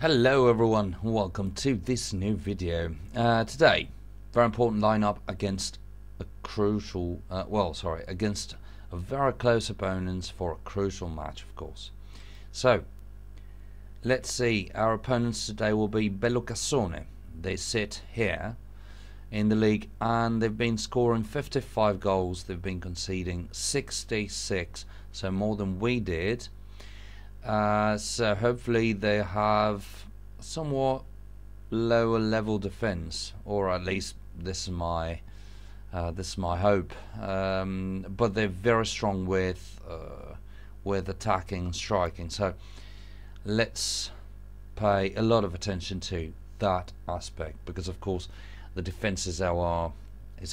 Hello everyone, welcome to this new video. Today, very important lineup against a crucial, against a very close opponents for a crucial match, of course. So, let's see. Our opponents today will be Bellocassone. They sit here in the league and they've been scoring 55 goals. They've been conceding 66, so more than we did. So hopefully they have somewhat lower level defense, or at least this is my hope. But they're very strong with attacking and striking. So let's pay a lot of attention to that aspect, because of course the defense is our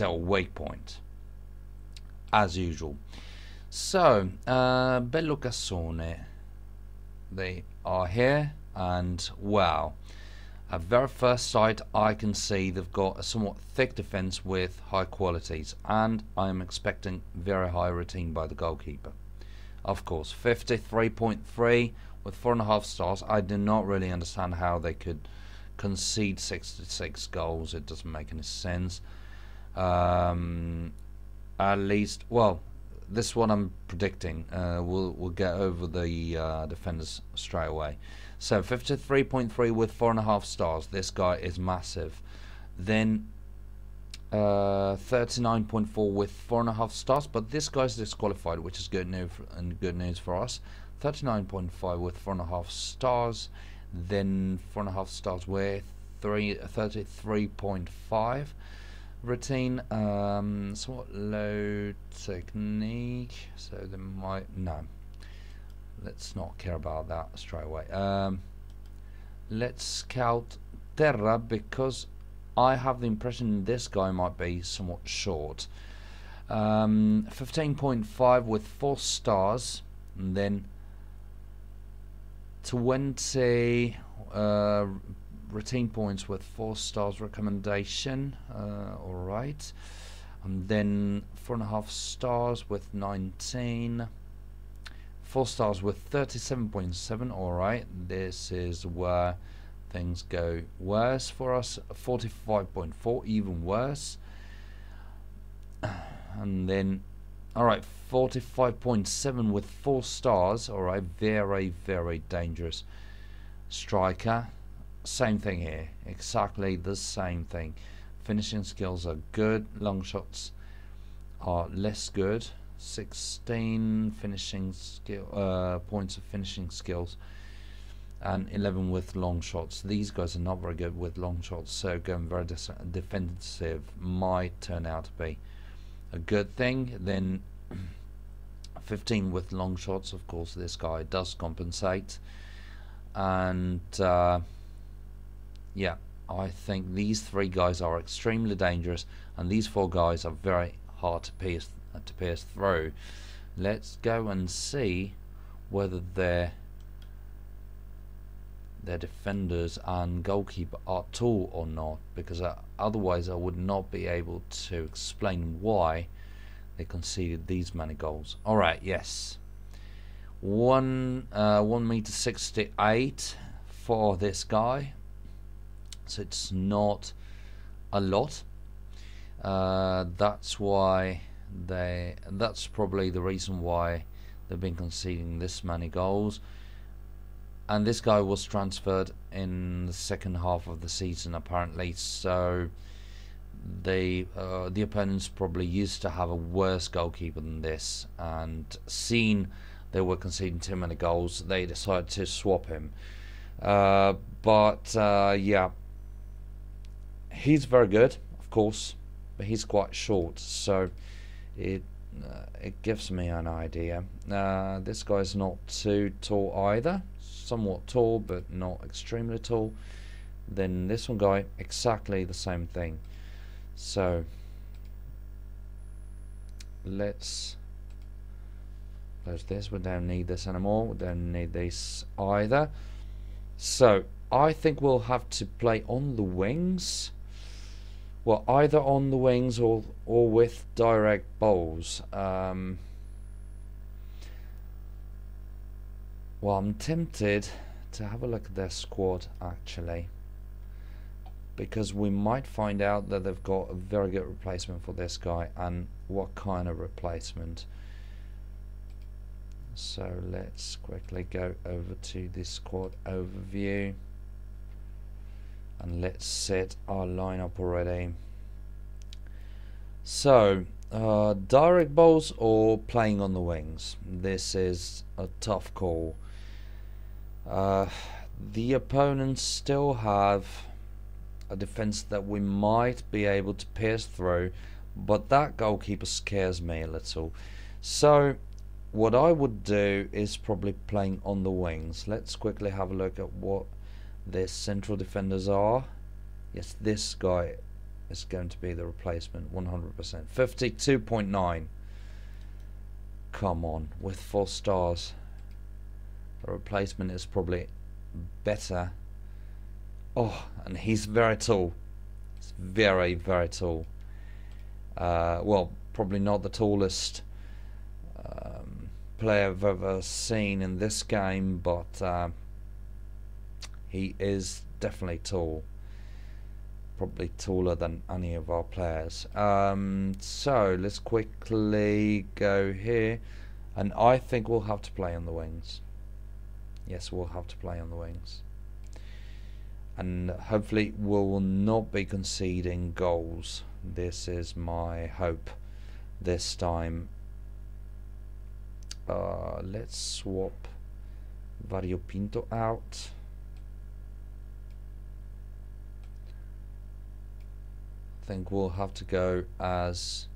weak point as usual. So Bellocassone, they are here, and wow, at very first sight I can see they've got a somewhat thick defense with high qualities, and I'm expecting very high routine by the goalkeeper. Of course, 53.3 with 4.5 stars. I do not really understand how they could concede 66 goals. It doesn't make any sense. At least, well, this is what I'm predicting. We'll get over the defenders straight away. So 53.3 with 4.5 stars. This guy is massive. Then 39.4 with 4.5 stars, but this guy's disqualified, which is good news for us. 39.5 with 4.5 stars. Then 4.5 stars with 33.5. routine, somewhat low technique, so they might, no, let's not care about that straight away. Let's scout Terra, because I have the impression this guy might be somewhat short. 15.5 with 4 stars, and then 20 routine points with 4 stars recommendation. Alright, and then 4.5 stars with 19, 4 stars with 37.7. Alright, this is where things go worse for us. 45.4, even worse. And then alright, 45.7 with 4 stars. Alright, very, very dangerous striker. Same thing here, exactly the same thing. Finishing skills are good, long shots are less good. 16 finishing skill points of finishing skills, and 11 with long shots. These guys are not very good with long shots, so going very defensive might turn out to be a good thing. Then 15 with long shots, of course this guy does compensate. And yeah, I think these 3 guys are extremely dangerous, and these 4 guys are very hard to pierce through. Let's go and see whether their defenders and goalkeeper are tall or not, because otherwise I would not be able to explain why they conceded these many goals. Alright, yes, 1.68 m for this guy, so it's not a lot. That's probably the reason why they've been conceding this many goals. And this guy was transferred in the second half of the season apparently, so the opponents probably used to have a worse goalkeeper than this, and seeing they were conceding too many goals, they decided to swap him. Yeah, he's very good, of course, but he's quite short, so it gives me an idea. This guy's not too tall either, somewhat tall but not extremely tall. Then this one guy, exactly the same thing. So let's close this. We don't need this anymore. We don't need this either. So I think we'll have to play on the wings. Well, either on the wings or with direct balls. Well, I'm tempted to have a look at their squad actually, because we might find out that they've got a very good replacement for this guy, and what kind of replacement. So let's quickly go over to the squad overview and let's set our lineup already. So direct balls or playing on the wings, this is a tough call. The opponents still have a defense that we might be able to pierce through, but that goalkeeper scares me a little. So what I would do is probably playing on the wings. Let's quickly have a look at what their central defenders are. Yes, this guy is going to be the replacement 100%. 52.9. Come on, with 4 stars. The replacement is probably better. Oh, and he's very tall. He's very, very tall. Well, probably not the tallest player I've ever seen in this game, but he is definitely tall. Probably taller than any of our players. So let's quickly go here, and I think we'll have to play on the wings. Yes, we'll have to play on the wings, and hopefully we will not be conceding goals. This is my hope this time. Let's swap Variopinto out. I think we'll have to go as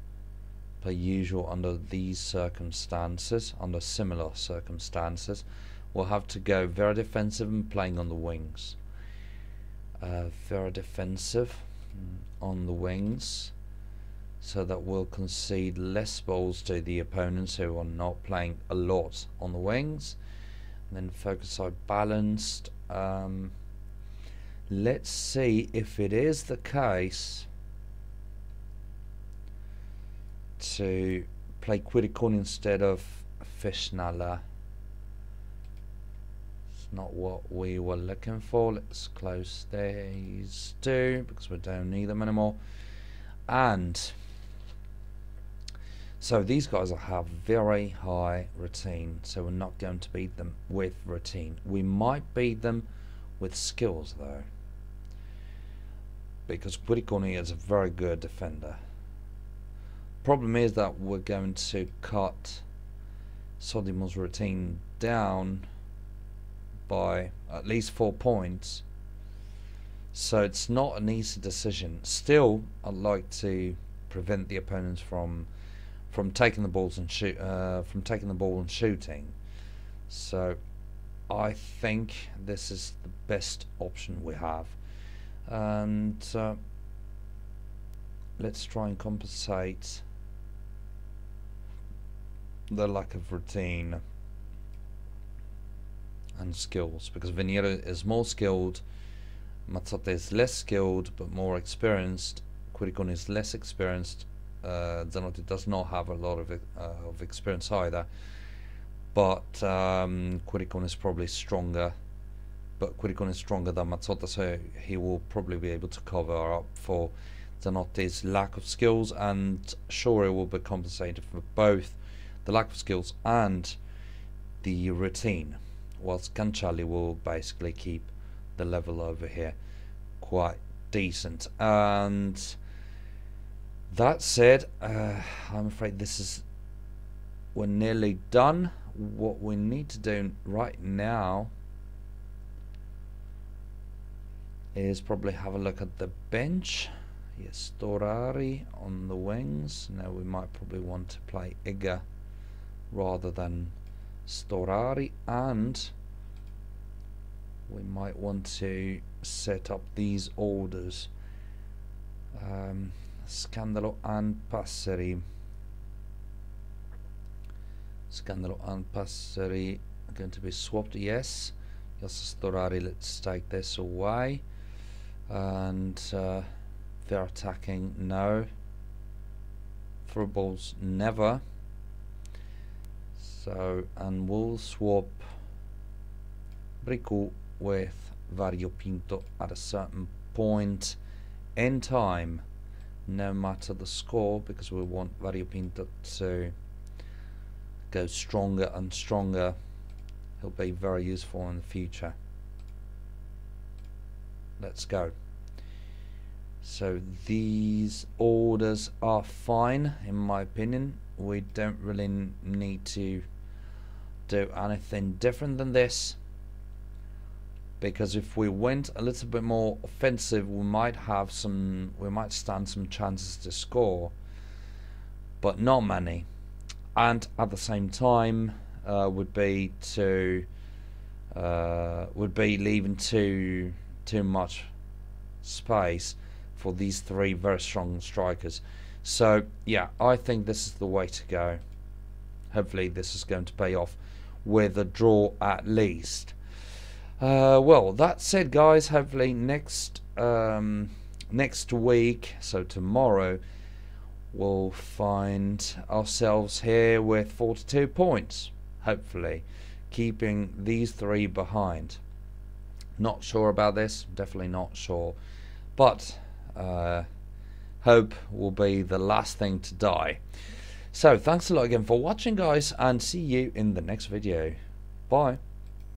per usual under these circumstances, under similar circumstances. We'll have to go very defensive and playing on the wings. Very defensive on the wings, so that we'll concede less balls to the opponents who are not playing a lot on the wings, and then focus side balanced. Let's see if it is the case to play Quiricone instead of Fishnala. It's not what we were looking for. Let's close these two because we don't need them anymore. And so these guys have very high routine, so we're not going to beat them with routine. We might beat them with skills though, because Quiricone is a very good defender. Problem is that we're going to cut Sodimo's routine down by at least 4 points, so it's not an easy decision. Still, I'd like to prevent the opponents from taking the balls and taking the ball and shooting. So I think this is the best option we have, and let's try and compensate the lack of routine and skills, because Veniero is more skilled, Mazzotta is less skilled but more experienced, Quiricone is less experienced, Zanotti does not have a lot of experience either, but Quiricone is probably stronger, but Quiricone is stronger than Mazzotta, so he will probably be able to cover up for Zanotti's lack of skills, and sure, it will be compensated for both the lack of skills and the routine, whilst Canciali will basically keep the level over here quite decent. And that said, I'm afraid we're nearly done. What we need to do right now is probably have a look at the bench. Yes, Storari on the wings. Now we might probably want to play Iga rather than Storari, and we might want to set up these orders. Scandalo and Passeri. Scandalo and Passeri are going to be swapped, yes. Yes, Storari, let's take this away. And they're attacking, no. Through balls, never. So, and we'll swap Bricu with Variopinto at a certain point in time, no matter the score, because we want Variopinto to go stronger and stronger. He'll be very useful in the future. Let's go. So these orders are fine in my opinion. We don't really need to do anything different than this, because if we went a little bit more offensive, we might stand some chances to score, but not many. And at the same time, would be leaving too much space for these three very strong strikers. So yeah, I think this is the way to go. Hopefully this is going to pay off with a draw at least. Well, that's it guys. Hopefully next week, so tomorrow, we'll find ourselves here with 42 points, hopefully keeping these three behind. Not sure about this, definitely not sure, but hope will be the last thing to die. So thanks a lot again for watching guys, and see you in the next video. Bye.